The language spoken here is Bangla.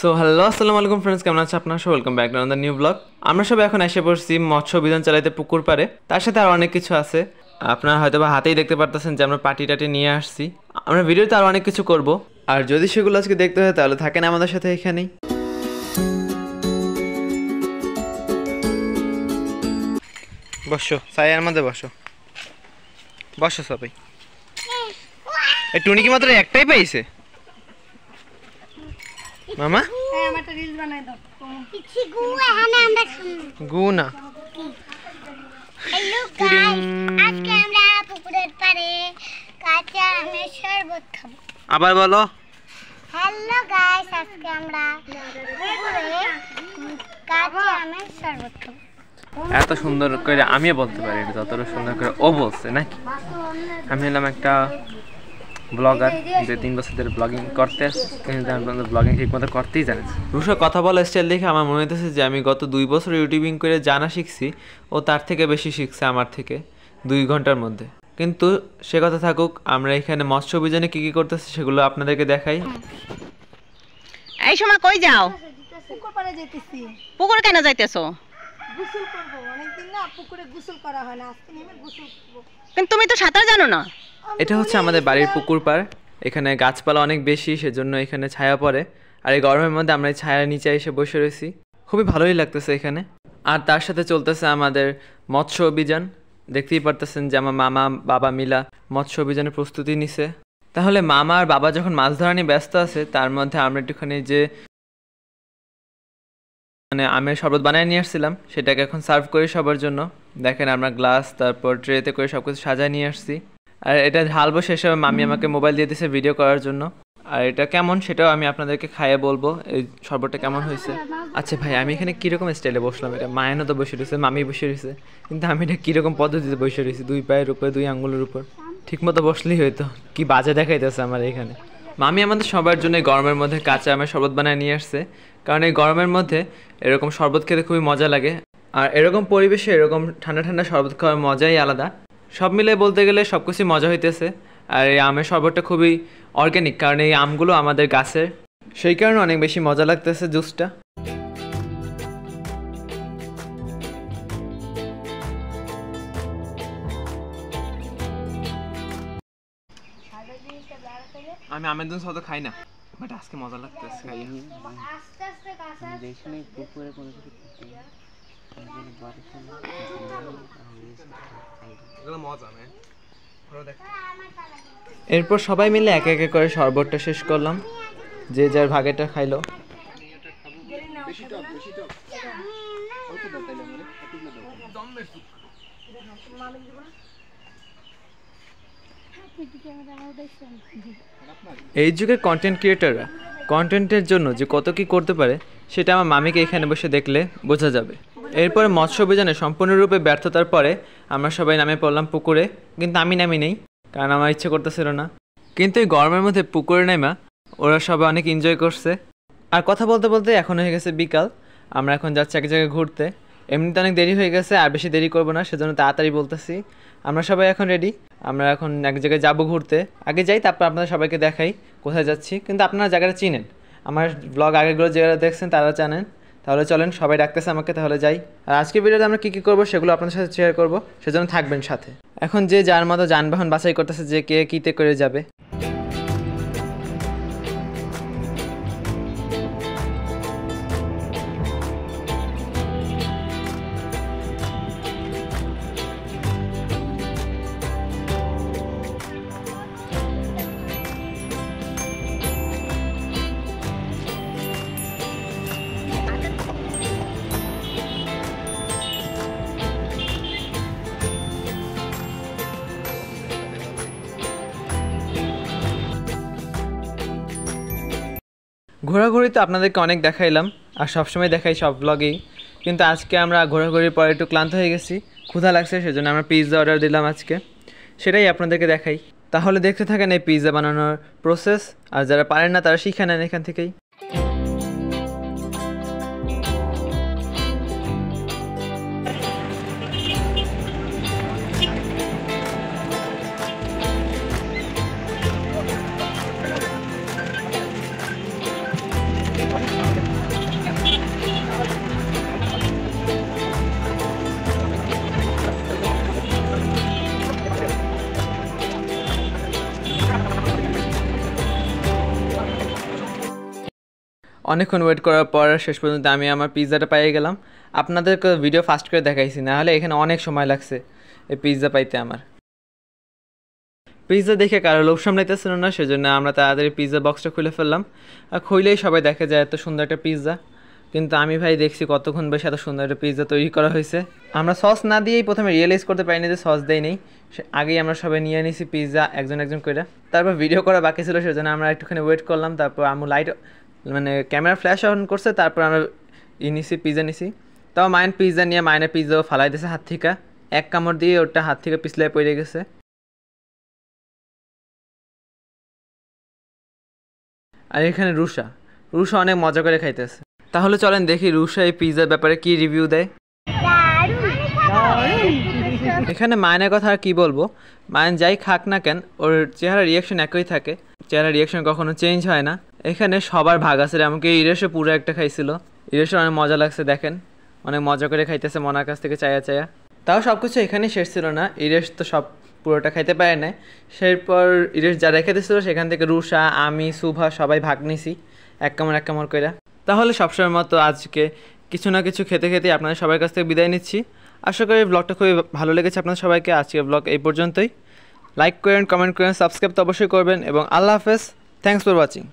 সো হ্যালো আসসালামু আলাইকুম ফ্রেন্ডস, কেমন আছেন আপনারা? Welcome back to another new blog. আমরা সবাই এখন এসে পড়ছি মৎস্য অভিযান চালাইতে পুকুর পাড়ে। তার সাথে আর অনেক কিছু আছে, আপনারা হয়তো বা হাতেই দেখতে পারতেছেন যে আমরা পাটি টাটি নিয়ে আসছি। আমরা ভিডিওতে আর অনেক কিছু করব, আর যদি সেগুলো আজকে দেখতে হয় তাহলে থাকেন আমাদের সাথে এখানেই। বসো, ছায়ার মধ্যে বসো, বসো সবাই। এই টুনি কি মাত্র একটাই পাইছে মামা? আমারটা রিল বানাই দাও। কিছু গু এখানে আমরা গু না। হ্যালো গাইস, আজকে আমরা পুকুরের পাড়ে কাঁচা আমের শরবত খাবো। আবার বলো। হ্যালো গাইস, আজকে আমরা পুকুরে কাঁচা আমের শরবত খাবো। এত সুন্দর করে আমিও বলতে পারি, এটা যতটা সুন্দর করে ও বলছে নাকি। আমি হলাম একটা ব্লগার, যে 3 বছর ধরে ব্লগিং করতে আসছি, কিন্তু আমি ব্লগিং ঠিক মতো করতেই জানি। রুশো কথা বলা স্টাইল দেখে আমার মনে হইতেছে যে আমি গত 2 বছর ইউটিউবিং করে জানা শিখছি, ও তার থেকে বেশি শিখছে আমার থেকে 2 ঘন্টার মধ্যে। কিন্তু সে কথা থাকুক, আমরা এখানে মৎস্য অভিযানে কী কী করতেছি সেগুলো আপনাদেরকে দেখাই। এই সময় কই যাও? পুকুর পাড়ে যাইতেছি। পুকুর কেন যাইতেছো? গোসল করব, অনেকদিন না পুকুরে গোসল করা হয় না, আজকে নেমে গোসল করব। কিন্তু তুমি তো সাঁতার জানো না। এটা হচ্ছে আমাদের বাড়ির পুকুর পাড়। এখানে গাছপালা অনেক বেশি, সেজন্য এখানে ছায়া পড়ে। আর এই গরমের মধ্যে আমরা এই ছায়ার নিচে এসে বসে রয়েছি, খুবই ভালোই লাগতেছে এখানে। আর তার সাথে চলতেছে আমাদের মৎস্য অভিযান। দেখতেই পারতেছেন যে আমার মামা বাবা মিলা মৎস্য অভিযানের প্রস্তুতি নিছে। তাহলে মামা আর বাবা যখন মাছ ধরা নিয়ে ব্যস্ত আছে, তার মধ্যে আমরা একটুখানি যে আমের শরবত বানিয়ে নিয়ে আসছিলাম, সেটাকে এখন সার্ভ করি সবার জন্য। দেখেন আমরা গ্লাস, তারপর ট্রেতে করে সব কিছু সাজায় নিয়ে আসছি। আর এটা ঢালবো শেষে মামি আমাকে মোবাইল দিয়ে দিয়েছে ভিডিও করার জন্য। আর এটা কেমন সেটাও আমি আপনাদেরকে খাইয়ে বলবো, এই শরবতটা কেমন হয়েছে। আচ্ছা ভাই, আমি এখানে কীরকম স্টাইলে বসলাম? এটা মায়ানো তো বসে রয়েছে, মামি বসে রয়েছে, কিন্তু আমি এটা কীরকম পদ্ধতিতে বসে রয়েছি, 2 পায়ের উপরে 2 আঙ্গুলের উপর। ঠিকমতো বসলেই হয়তো। কি বাজে দেখাইতেছে আমার এখানে। মামি আমাদের সবার জন্য এই গরমের মধ্যে কাঁচা আমের শরবত বানিয়ে নিয়ে আসছে, কারণ এই গরমের মধ্যে এরকম শরবত খেতে খুবই মজা লাগে। আর এরকম পরিবেশে এরকম ঠান্ডা ঠান্ডা শরবত খাওয়ার মজাই আলাদা। সব মিলে বলতে গেলে সব কিছুই মজা হইতেছে। আর এই আমের শরবতটা খুবই অর্গ্যানিক, কারণ এই আমগুলো আমাদের গাছের, সেই কারণে অনেক বেশি মজা লাগতেছে জুসটা। আমি আমের জুস অত খাই না, বাট আজকে মজা লাগতেছে খাই। আস্তে আস্তে কাঁচা দেখলে পুকুরে কোনো কিছু এরপর সবাই মিলে একে একে করে শরবতটা শেষ করলাম, যে যার ভাগেটা খাইলো। এই যুগের কন্টেন্ট ক্রিয়েটররা কন্টেন্টের জন্য যে কত কী করতে পারে, সেটা আমার মামিকে এখানে বসে দেখলে বোঝা যাবে। এরপরে মৎস্য অভিযানে সম্পূর্ণরূপে ব্যর্থতার পরে আমরা সবাই নামে পড়লাম পুকুরে, কিন্তু আমি নামি নেই, কারণ আমার ইচ্ছে করতেছিল না। কিন্তু এই গরমের মধ্যে পুকুরে নেমা ওরা সবাই অনেক এনজয় করছে। আর কথা বলতে বলতে এখন হয়ে গেছে বিকাল, আমরা এখন যাচ্ছি এক জায়গায় ঘুরতে। এমনিতে অনেক দেরি হয়ে গেছে, আর বেশি দেরি করবো না, সেজন্য তাড়াতাড়ি বলতেছি। আমরা সবাই এখন রেডি, আমরা এখন এক জায়গায় যাবো ঘুরতে। আগে যাই, তারপর আপনাদের সবাইকে দেখাই কোথায় যাচ্ছি। কিন্তু আপনারা জায়গাটা চিনেন, আমার ব্লগ আগেগুলো যারা দেখছেন তারা জানেন। তাহলে চলেন, সবাই ডাকতেছে আমাকে, তাহলে যাই। আর আজকের ভিডিওতে আমরা কী কী করবো সেগুলো আপনাদের সাথে শেয়ার করবো, সেজন্য থাকবেন সাথে। এখন যে যার মতো যানবাহন বাছাই করতেছে যে কে কীতে করে যাবে। ঘোরাঘুরি তো আপনাদেরকে অনেক দেখাইলাম, আর সবসময় দেখাই সব ব্লগেই, কিন্তু আজকে আমরা ঘোরাঘুরির পরে একটু ক্লান্ত হয়ে গেছি, ক্ষুধা লাগছে, সেজন্য আমরা পিৎজা অর্ডার দিলাম আজকে। সেটাই আপনাদেরকে দেখাই। তাহলে দেখতে থাকেন এই পিৎজা বানানোর প্রসেস, আর যারা পারেন না তারা শিখে নেন এখান থেকেই। অনেকক্ষণ ওয়েট করার পর শেষ পর্যন্ত আমি আমার পিৎজাটা পেয়ে গেলাম। আপনাদেরকে ভিডিও ফাস্ট করে দেখাইছি, না হলে এখানে অনেক সময় লাগছে এই পিৎজা পাইতে আমার। পিৎজা দেখে কারো লোভ সামলাইতেছিল না, সেজন্য আমরা তাড়াতাড়ি পিৎজা বক্সটা খুলে ফেললাম। আর খুইলেই সবাই দেখে যায় এত সুন্দর একটা পিৎজা, কিন্তু আমি ভাই দেখছি কতক্ষণ বেশি এত সুন্দর একটা পিৎজা তৈরি করা হয়েছে। আমরা সস না দিয়েই প্রথমে রিয়েলাইজ করতে পারিনি যে সস দেয় নেই, আগেই আমরা সবাই নিয়ে নিয়েছি পিৎজা একজন একজন করে। তারপর ভিডিও করা বাকি ছিল, সেজন্য আমরা একটুখানি ওয়েট করলাম। তারপর আমু লাইট মানে ক্যামেরা ফ্ল্যাশ অন করছে, তারপর আমরা নিছি পিৎজা নিছি। তাও মায়ের পিৎজা নিয়ে মায়ের পিৎজাও ফালাই দিয়েছে হাত থেকে, এক কামড় দিয়ে ওটা হাত থেকে পিছলে পড়ে গেছে। আর এখানে রুষা অনেক মজা করে খাইতেছে। তাহলে চলেন দেখি রুষা এই পিৎজার ব্যাপারে কি রিভিউ দেয়। এখানে মায়নের কথা আর কি বলবো, মায়ন যাই খাক না কেন ওর চেহারা রিয়াকশন একই থাকে, চেহারা রিয়াকশন কখনো চেঞ্জ হয় না। এখানে সবার ভাগ আছে, এমনকি ইরেশও পুরো একটা খাইছিল, ইরেশও অনেক মজা লাগছে, দেখেন অনেক মজা করে খাইতেছে মনার কাছ থেকে চায়া চায়া। তাও সব কিছু এখানেই শেষ ছিল না, ইরেশ তো সব পুরোটা খাইতে পারে না। সেরপর ইরেশ যা রেখে দিয়েছিল সেখান থেকে রুষা, আমি, শুভা সবাই ভাগ নিছি এক কামড় করে। তাহলে সবসময় মতো আজকে কিছু না কিছু খেতে খেতে আপনাদের সবার কাছ থেকে বিদায় নিচ্ছি। আশা করি ব্লগটা খুবই ভালো লেগেছে আপনাদের সবাইকে। আজকের ব্লগ এই পর্যন্তই। লাইক করেন, কমেন্ট করেন, সাবস্ক্রাইব তো অবশ্যই করবেন এবং আল্লাহ হাফেজ। Thanks for watching.